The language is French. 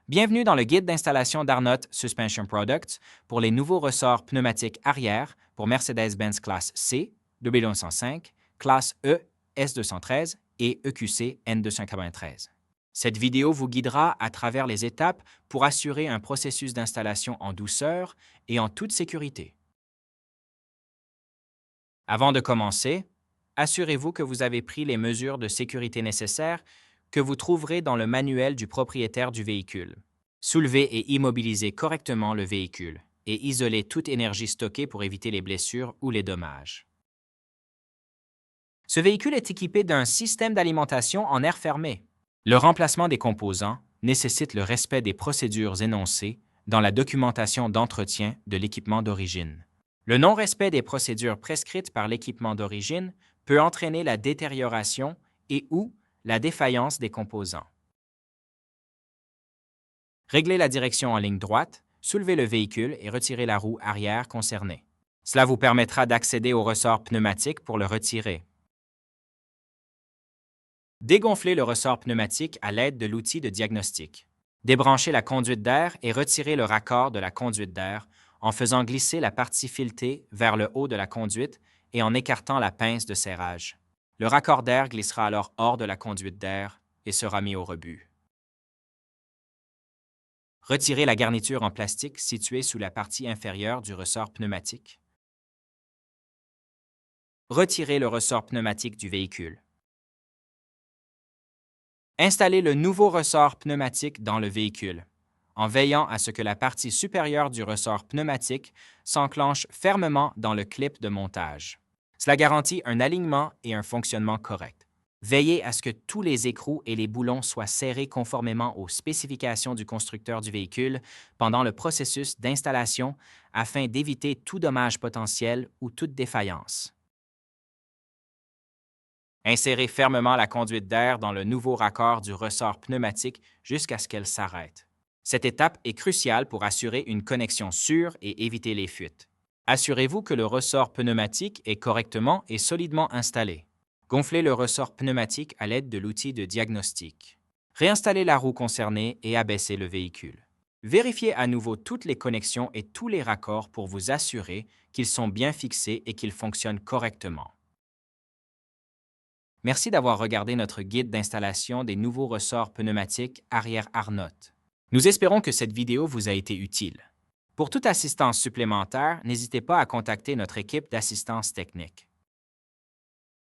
Bienvenue dans le guide d'installation d'Arnott Suspension Products pour les nouveaux ressorts pneumatiques arrière pour Mercedes-Benz classe C, 2105, classe E, S213 et EQC N293. Cette vidéo vous guidera à travers les étapes pour assurer un processus d'installation en douceur et en toute sécurité. Avant de commencer, assurez-vous que vous avez pris les mesures de sécurité nécessaires que vous trouverez dans le manuel du propriétaire du véhicule. Soulevez et immobilisez correctement le véhicule et isolez toute énergie stockée pour éviter les blessures ou les dommages. Ce véhicule est équipé d'un système d'alimentation en air fermé. Le remplacement des composants nécessite le respect des procédures énoncées dans la documentation d'entretien de l'équipement d'origine. Le non-respect des procédures prescrites par l'équipement d'origine peut entraîner la détérioration et/ou la défaillance des composants. Réglez la direction en ligne droite, soulevez le véhicule et retirez la roue arrière concernée. Cela vous permettra d'accéder au ressort pneumatique pour le retirer. Dégonflez le ressort pneumatique à l'aide de l'outil de diagnostic. Débranchez la conduite d'air et retirez le raccord de la conduite d'air en faisant glisser la partie filetée vers le haut de la conduite et en écartant la pince de serrage. Le raccord d'air glissera alors hors de la conduite d'air et sera mis au rebut. Retirez la garniture en plastique située sous la partie inférieure du ressort pneumatique. Retirez le ressort pneumatique du véhicule. Installez le nouveau ressort pneumatique dans le véhicule, en veillant à ce que la partie supérieure du ressort pneumatique s'enclenche fermement dans le clip de montage. Cela garantit un alignement et un fonctionnement correct. Veillez à ce que tous les écrous et les boulons soient serrés conformément aux spécifications du constructeur du véhicule pendant le processus d'installation afin d'éviter tout dommage potentiel ou toute défaillance. Insérez fermement la conduite d'air dans le nouveau raccord du ressort pneumatique jusqu'à ce qu'elle s'arrête. Cette étape est cruciale pour assurer une connexion sûre et éviter les fuites. Assurez-vous que le ressort pneumatique est correctement et solidement installé. Gonflez le ressort pneumatique à l'aide de l'outil de diagnostic. Réinstallez la roue concernée et abaissez le véhicule. Vérifiez à nouveau toutes les connexions et tous les raccords pour vous assurer qu'ils sont bien fixés et qu'ils fonctionnent correctement. Merci d'avoir regardé notre guide d'installation des nouveaux ressorts pneumatiques arrière Arnott. Nous espérons que cette vidéo vous a été utile. Pour toute assistance supplémentaire, n'hésitez pas à contacter notre équipe d'assistance technique.